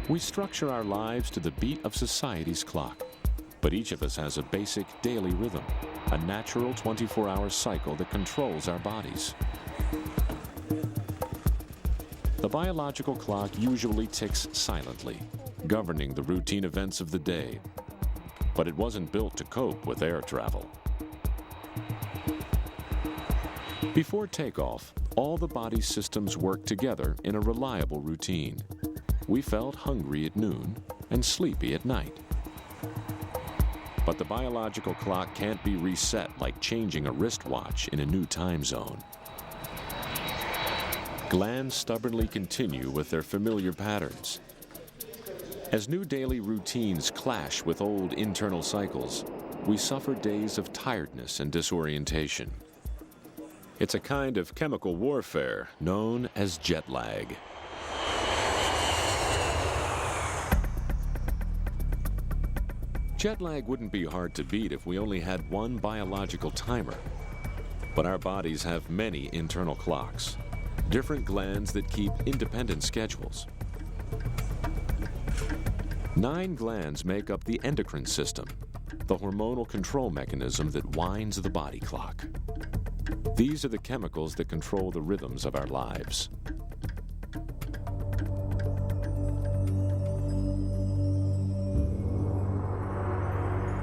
We structure our lives to the beat of society's clock, but each of us has a basic daily rhythm, a natural 24-hour cycle that controls our bodies. The biological clock usually ticks silently, governing the routine events of the day, but it wasn't built to cope with air travel. Before takeoff, all the body's systems worked together in a reliable routine. We felt hungry at noon and sleepy at night. But the biological clock can't be reset like changing a wristwatch in a new time zone. Glands stubbornly continue with their familiar patterns. As new daily routines clash with old internal cycles, we suffer days of tiredness and disorientation. It's a kind of chemical warfare known as jet lag. Jet lag wouldn't be hard to beat if we only had one biological timer. But our bodies have many internal clocks, different glands that keep independent schedules. 9 glands make up the endocrine system, the hormonal control mechanism that winds the body clock. These are the chemicals that control the rhythms of our lives.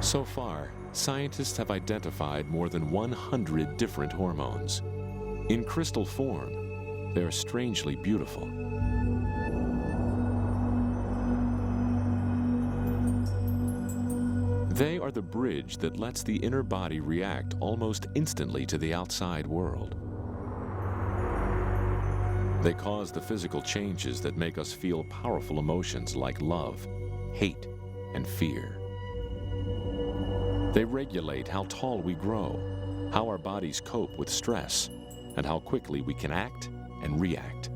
So far, scientists have identified more than 100 different hormones. In crystal form, they are strangely beautiful. They are the bridge that lets the inner body react almost instantly to the outside world. They cause the physical changes that make us feel powerful emotions like love, hate, and fear. They regulate how tall we grow, how our bodies cope with stress, and how quickly we can act and react.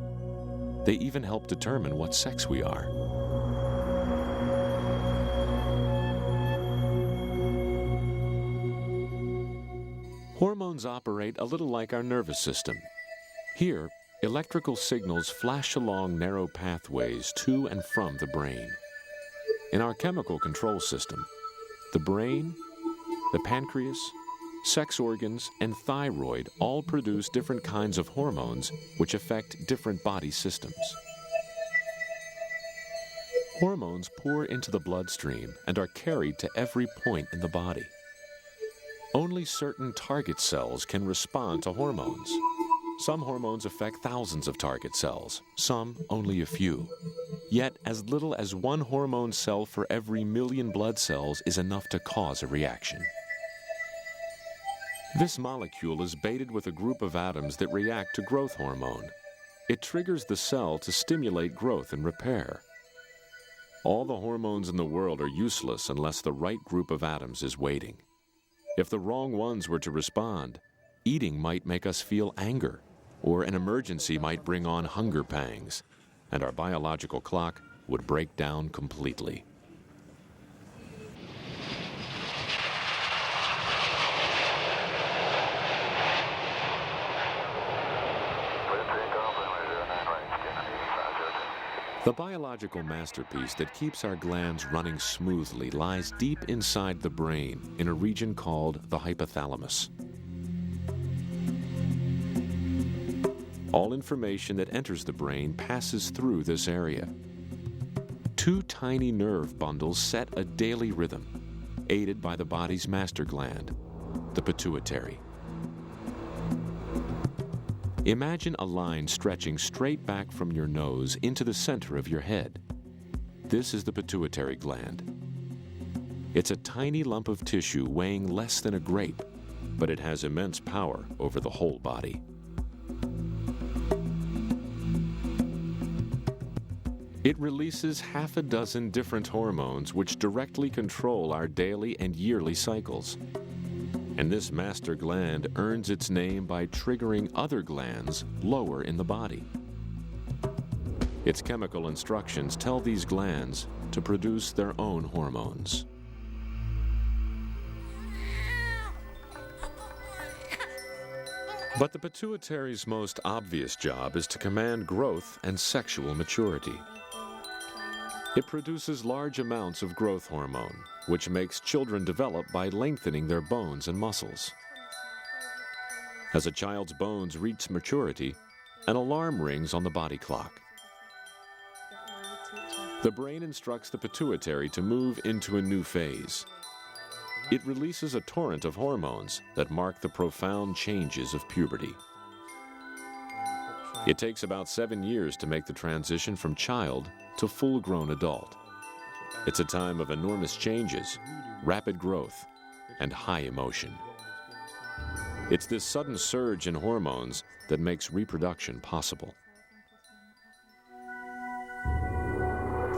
They even help determine what sex we are. Hormones operate a little like our nervous system. Here, electrical signals flash along narrow pathways to and from the brain. In our chemical control system, the brain, the pancreas, sex organs, and thyroid all produce different kinds of hormones which affect different body systems. Hormones pour into the bloodstream and are carried to every point in the body. Only certain target cells can respond to hormones. Some hormones affect thousands of target cells, some only a few. Yet, as little as 1 hormone cell for every million blood cells is enough to cause a reaction. This molecule is baited with a group of atoms that react to growth hormone. It triggers the cell to stimulate growth and repair. All the hormones in the world are useless unless the right group of atoms is waiting. If the wrong ones were to respond, eating might make us feel anger, or an emergency might bring on hunger pangs, and our biological clock would break down completely. The biological masterpiece that keeps our glands running smoothly lies deep inside the brain in a region called the hypothalamus. All information that enters the brain passes through this area. 2 tiny nerve bundles set a daily rhythm, aided by the body's master gland, the pituitary. Imagine a line stretching straight back from your nose into the center of your head. This is the pituitary gland. It's a tiny lump of tissue weighing less than a grape, but it has immense power over the whole body. It releases half a dozen different hormones which directly control our daily and yearly cycles. And this master gland earns its name by triggering other glands lower in the body. Its chemical instructions tell these glands to produce their own hormones. But the pituitary's most obvious job is to command growth and sexual maturity. It produces large amounts of growth hormone, which makes children develop by lengthening their bones and muscles. As a child's bones reach maturity, an alarm rings on the body clock. The brain instructs the pituitary to move into a new phase. It releases a torrent of hormones that mark the profound changes of puberty. It takes about 7 years to make the transition from child to full-grown adult. It's a time of enormous changes, rapid growth, and high emotion. It's this sudden surge in hormones that makes reproduction possible.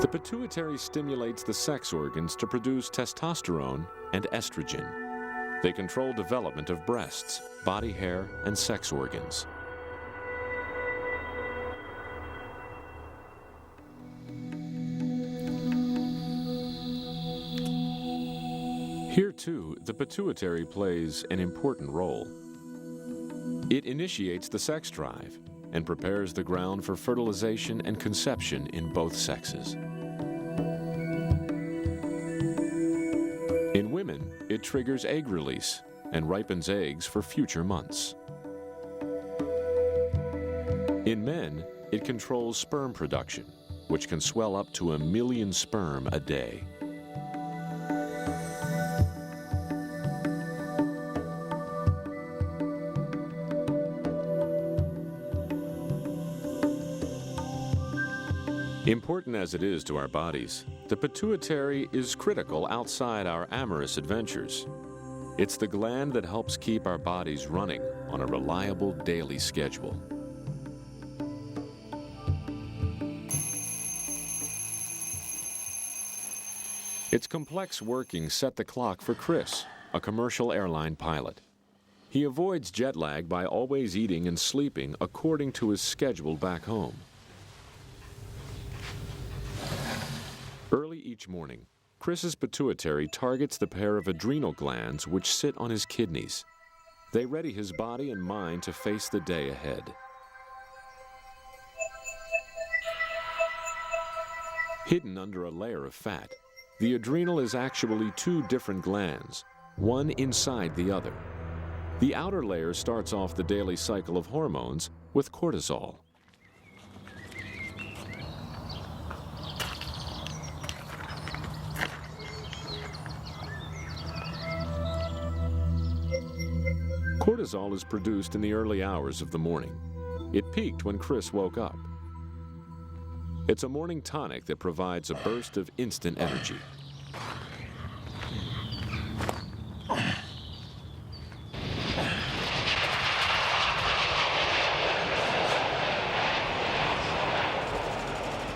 The pituitary stimulates the sex organs to produce testosterone and estrogen. They control development of breasts, body hair, and sex organs. Here, too, the pituitary plays an important role. It initiates the sex drive and prepares the ground for fertilization and conception in both sexes. In women, it triggers egg release and ripens eggs for future months. In men, it controls sperm production, which can swell up to 1 million sperm a day. Important as it is to our bodies, the pituitary is critical outside our amorous adventures. It's the gland that helps keep our bodies running on a reliable daily schedule. Its complex workings set the clock for Chris, a commercial airline pilot. He avoids jet lag by always eating and sleeping according to his schedule back home. Early each morning, Chris's pituitary targets the pair of adrenal glands which sit on his kidneys. They ready his body and mind to face the day ahead. Hidden under a layer of fat, the adrenal is actually 2 different glands, one inside the other. The outer layer starts off the daily cycle of hormones with cortisol. Cortisol is produced in the early hours of the morning. It peaked when Chris woke up. It's a morning tonic that provides a burst of instant energy.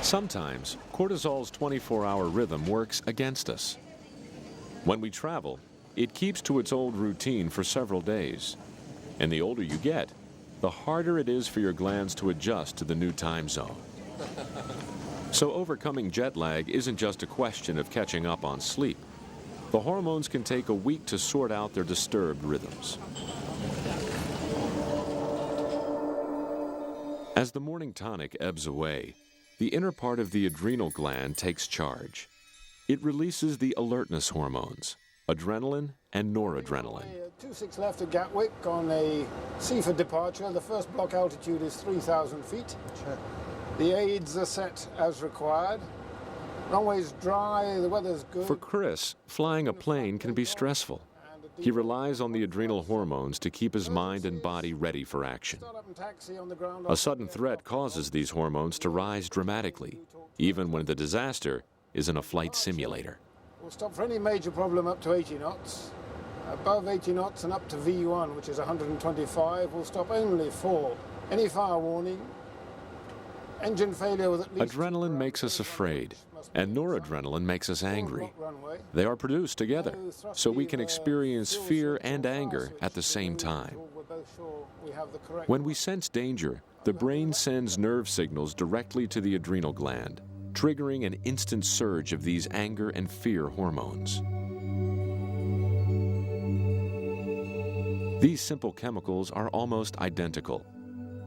Sometimes, cortisol's 24-hour rhythm works against us. When we travel, it keeps to its old routine for several days. And the older you get, the harder it is for your glands to adjust to the new time zone. So overcoming jet lag isn't just a question of catching up on sleep. The hormones can take a week to sort out their disturbed rhythms. As the morning tonic ebbs away, the inner part of the adrenal gland takes charge. It releases the alertness hormones, adrenaline and noradrenaline. 26 left at Gatwick on a seaford departure. The first block altitude is 3,000 feet. Sure. The aids are set as required. Runway's dry, the weather's good. For Chris, flying a plane can be stressful. He relies on the adrenal hormones to keep his mind and body ready for action. A sudden threat causes these hormones to rise dramatically, even when the disaster is in a flight simulator. We'll stop for any major problem up to 80 knots. Above 80 knots and up to V1, which is 125, we'll stop only for any fire warning, engine failure with at least... Adrenaline makes us afraid, and noradrenaline makes us angry. They are produced together, so we can experience fear and anger at the same time. When we sense danger, the brain sends nerve signals directly to the adrenal gland, triggering an instant surge of these anger and fear hormones. These simple chemicals are almost identical.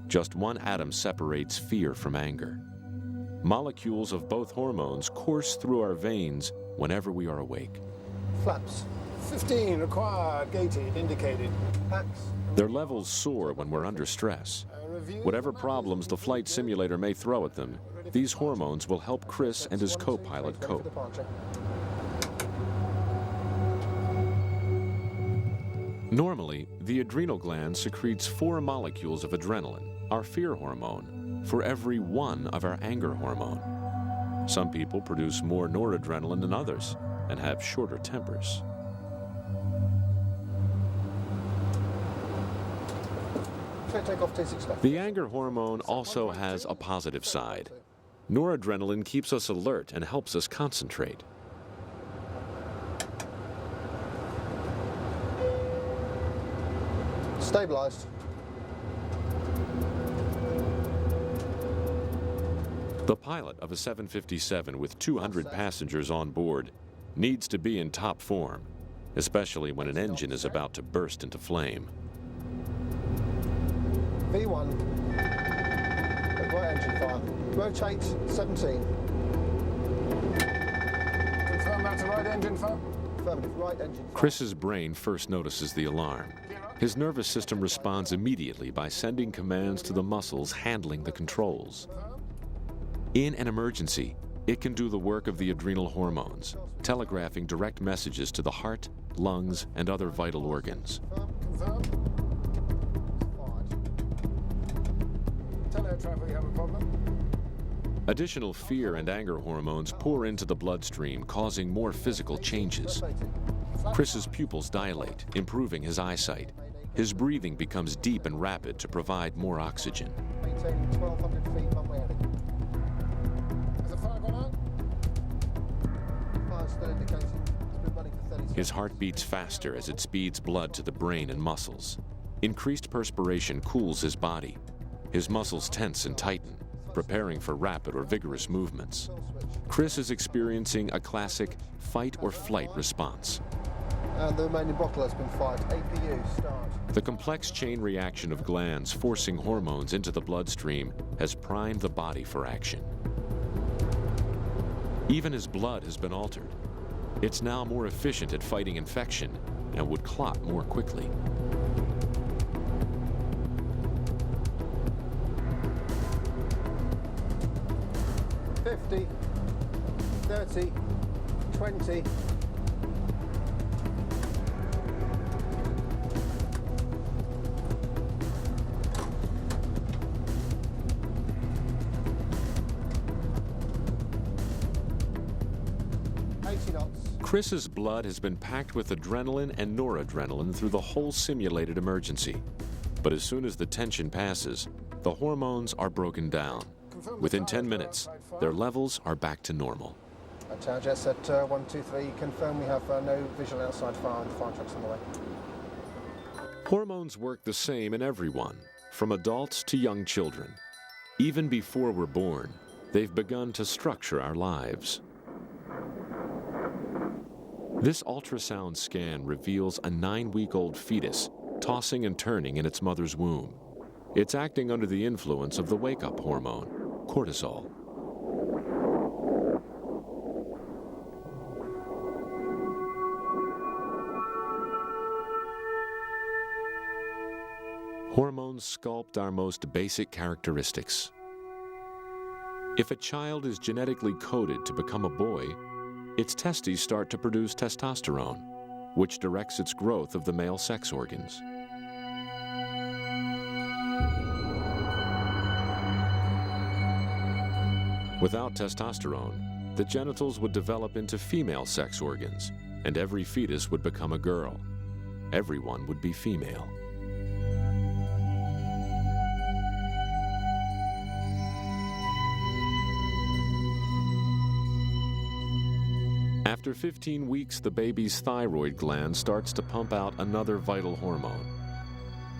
Just one atom separates fear from anger. Molecules of both hormones course through our veins whenever we are awake. Flaps. 15 required, gated, indicated. Packs. Their levels soar when we're under stress. Whatever problems the flight simulator may throw at them, these hormones will help Chris and his co-pilot cope. Normally, the adrenal gland secretes 4 molecules of adrenaline, our fear hormone, for every 1 of our anger hormone. Some people produce more noradrenaline than others and have shorter tempers. The anger hormone also has a positive side. Noradrenaline keeps us alert and helps us concentrate. Stabilized. The pilot of a 757 with 200 passengers on board needs to be in top form, especially when an engine is about to burst into flame. V1. Right engine fire. Rotate 17. Confirm that's the right engine fire. Affirmative. Right engine fire. Chris's brain first notices the alarm. His nervous system responds immediately by sending commands to the muscles handling the controls. In an emergency, it can do the work of the adrenal hormones, telegraphing direct messages to the heart, lungs, and other vital organs. Confirm. Tell air traffic you have a problem. Additional fear and anger hormones pour into the bloodstream, causing more physical changes. Chris's pupils dilate, improving his eyesight. His breathing becomes deep and rapid to provide more oxygen. Maintaining 1,200 feet runway heading. Has the fire gone out? Fire still indicating. It's been running for 30 seconds. His heart beats faster as it speeds blood to the brain and muscles. Increased perspiration cools his body. His muscles tense and tighten, preparing for rapid or vigorous movements. Chris is experiencing a classic fight or flight response. And the remaining bottle has been fired. APU, start. The complex chain reaction of glands forcing hormones into the bloodstream has primed the body for action. Even his blood has been altered. It's now more efficient at fighting infection and would clot more quickly. $50, $30, $20. Chris's blood has been packed with adrenaline and noradrenaline through the whole simulated emergency. But as soon as the tension passes, the hormones are broken down. Within 10 minutes, their levels are back to normal. Tower jets at 123. Confirm we have no visual outside fire and fire trucks on the way. Hormones work the same in everyone, from adults to young children. Even before we're born, they've begun to structure our lives. This ultrasound scan reveals a 9-week-old fetus tossing and turning in its mother's womb. It's acting under the influence of the wake-up hormone, cortisol. Hormones sculpt our most basic characteristics. If a child is genetically coded to become a boy, its testes start to produce testosterone, which directs its growth of the male sex organs. Without testosterone, the genitals would develop into female sex organs, and every fetus would become a girl. Everyone would be female. After 15 weeks, the baby's thyroid gland starts to pump out another vital hormone.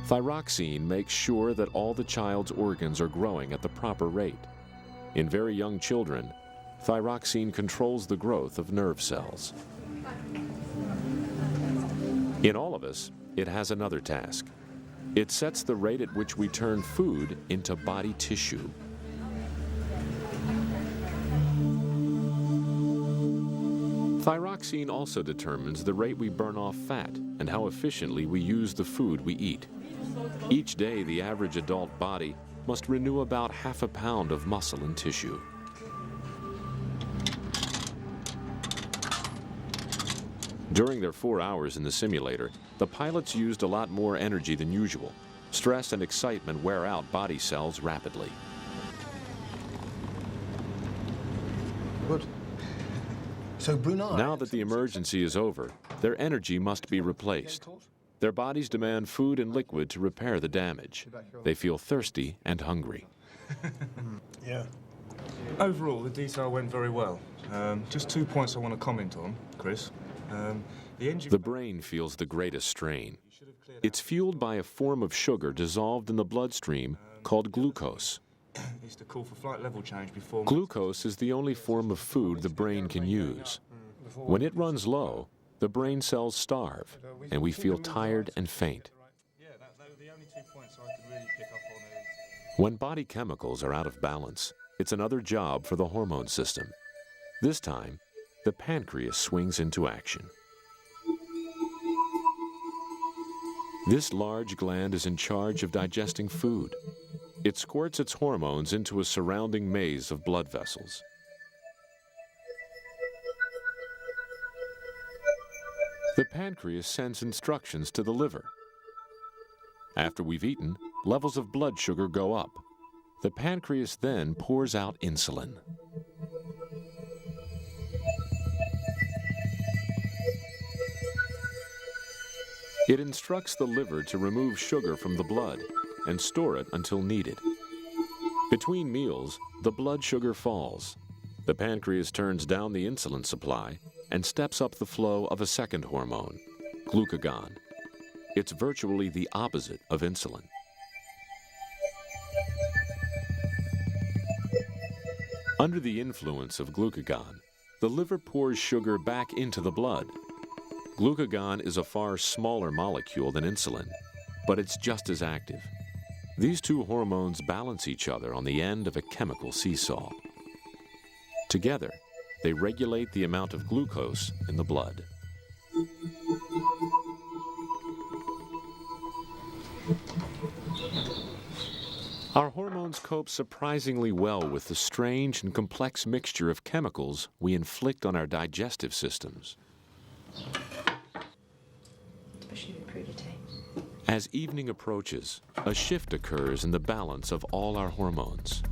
Thyroxine makes sure that all the child's organs are growing at the proper rate. In very young children, thyroxine controls the growth of nerve cells. In all of us, it has another task. It sets the rate at which we turn food into body tissue. Thyroxine also determines the rate we burn off fat and how efficiently we use the food we eat. Each day, the average adult body must renew about half a pound of muscle and tissue. During their 4 hours in the simulator, the pilots used a lot more energy than usual. Stress and excitement wear out body cells rapidly. Good. So Brunei... Now that the emergency is over, their energy must be replaced. Their bodies demand food and liquid to repair the damage. They feel thirsty and hungry. Yeah. Overall, the detail went very well. Just 2 points I want to comment on, Chris. The brain feels the greatest strain. It's fueled by a form of sugar dissolved in the bloodstream called glucose. It's the call for flight level change before... Glucose is the only form of food the brain can use. When it runs low, the brain cells starve, and we feel tired and faint. The only 2 points I could really pick up on is... When body chemicals are out of balance, it's another job for the hormone system. This time, the pancreas swings into action. This large gland is in charge of digesting food. It squirts its hormones into a surrounding maze of blood vessels. The pancreas sends instructions to the liver. After we've eaten, levels of blood sugar go up. The pancreas then pours out insulin. It instructs the liver to remove sugar from the blood and store it until needed. Between meals, the blood sugar falls. The pancreas turns down the insulin supply and steps up the flow of a second hormone, glucagon. It's virtually the opposite of insulin. Under the influence of glucagon, the liver pours sugar back into the blood. Glucagon is a far smaller molecule than insulin, but it's just as active. These two hormones balance each other on the end of a chemical seesaw. Together, they regulate the amount of glucose in the blood. Our hormones cope surprisingly well with the strange and complex mixture of chemicals we inflict on our digestive systems. As evening approaches, a shift occurs in the balance of all our hormones.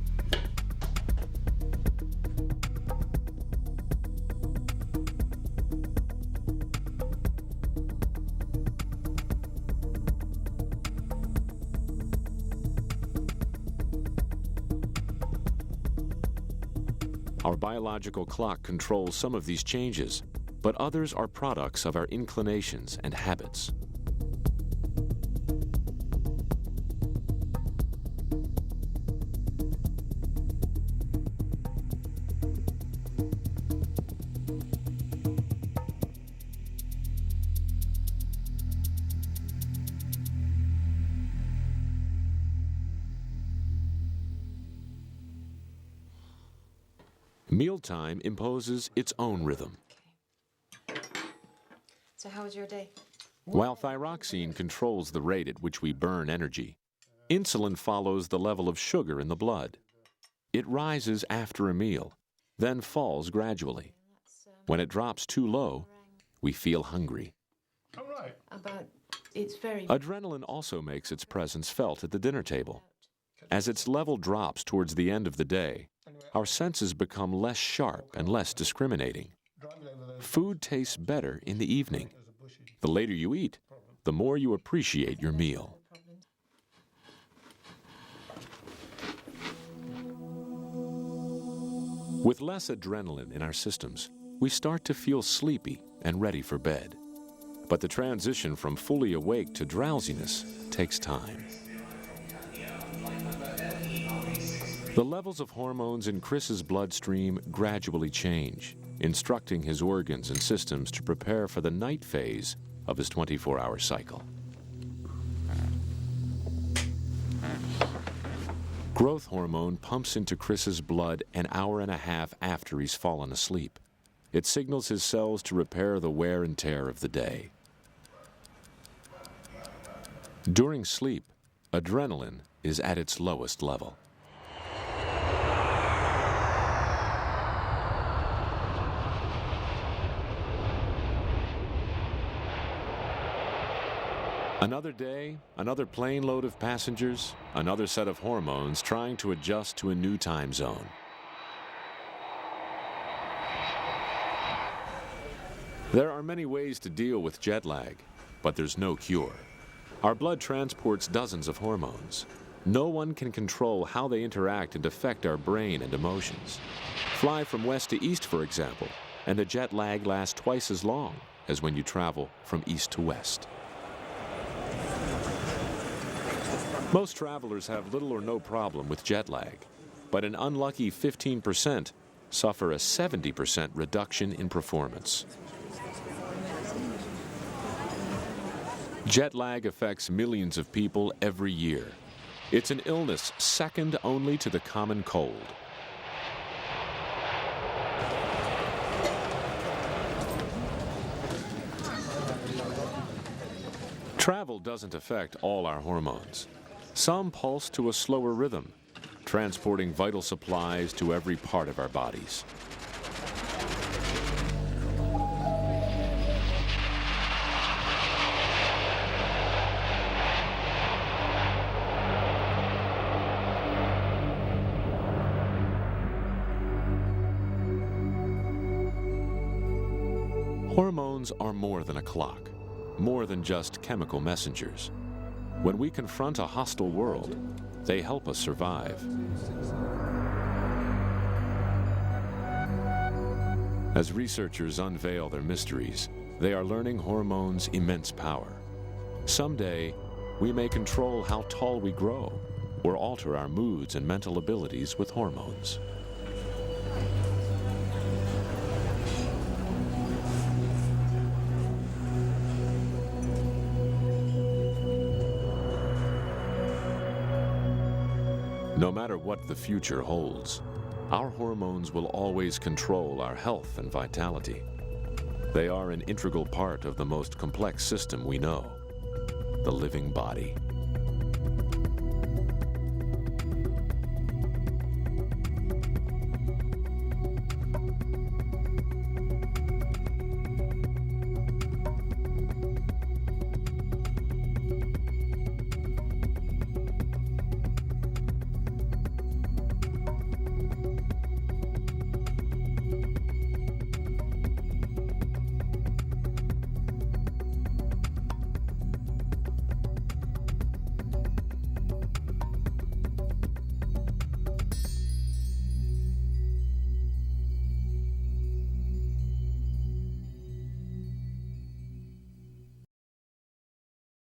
Our biological clock controls some of these changes, but others are products of our inclinations and habits. Mealtime imposes its own rhythm. So how was your day? While thyroxine controls the rate at which we burn energy, insulin follows the level of sugar in the blood. It rises after a meal, then falls gradually. When it drops too low, we feel hungry. All right. It's very... Adrenaline also makes its presence felt at the dinner table. As its level drops towards the end of the day, our senses become less sharp and less discriminating. Food tastes better in the evening. The later you eat, the more you appreciate your meal. With less adrenaline in our systems, we start to feel sleepy and ready for bed. But the transition from fully awake to drowsiness takes time. The levels of hormones in Chris's bloodstream gradually change, instructing his organs and systems to prepare for the night phase of his 24-hour cycle. Growth hormone pumps into Chris's blood an hour and a half after he's fallen asleep. It signals his cells to repair the wear and tear of the day. During sleep, adrenaline is at its lowest level. Another day, another plane load of passengers, another set of hormones trying to adjust to a new time zone. There are many ways to deal with jet lag, but there's no cure. Our blood transports dozens of hormones. No one can control how they interact and affect our brain and emotions. Fly from west to east, for example, and the jet lag lasts twice as long as when you travel from east to west. Most travelers have little or no problem with jet lag, but an unlucky 15% suffer a 70% reduction in performance. Jet lag affects millions of people every year. It's an illness second only to the common cold. Travel doesn't affect all our hormones. Some pulse to a slower rhythm, transporting vital supplies to every part of our bodies. Hormones are more than a clock, more than just chemical messengers. When we confront a hostile world, they help us survive. As researchers unveil their mysteries, they are learning hormones' immense power. Someday, we may control how tall we grow or alter our moods and mental abilities with hormones. No matter what the future holds, our hormones will always control our health and vitality. They are an integral part of the most complex system we know, the living body.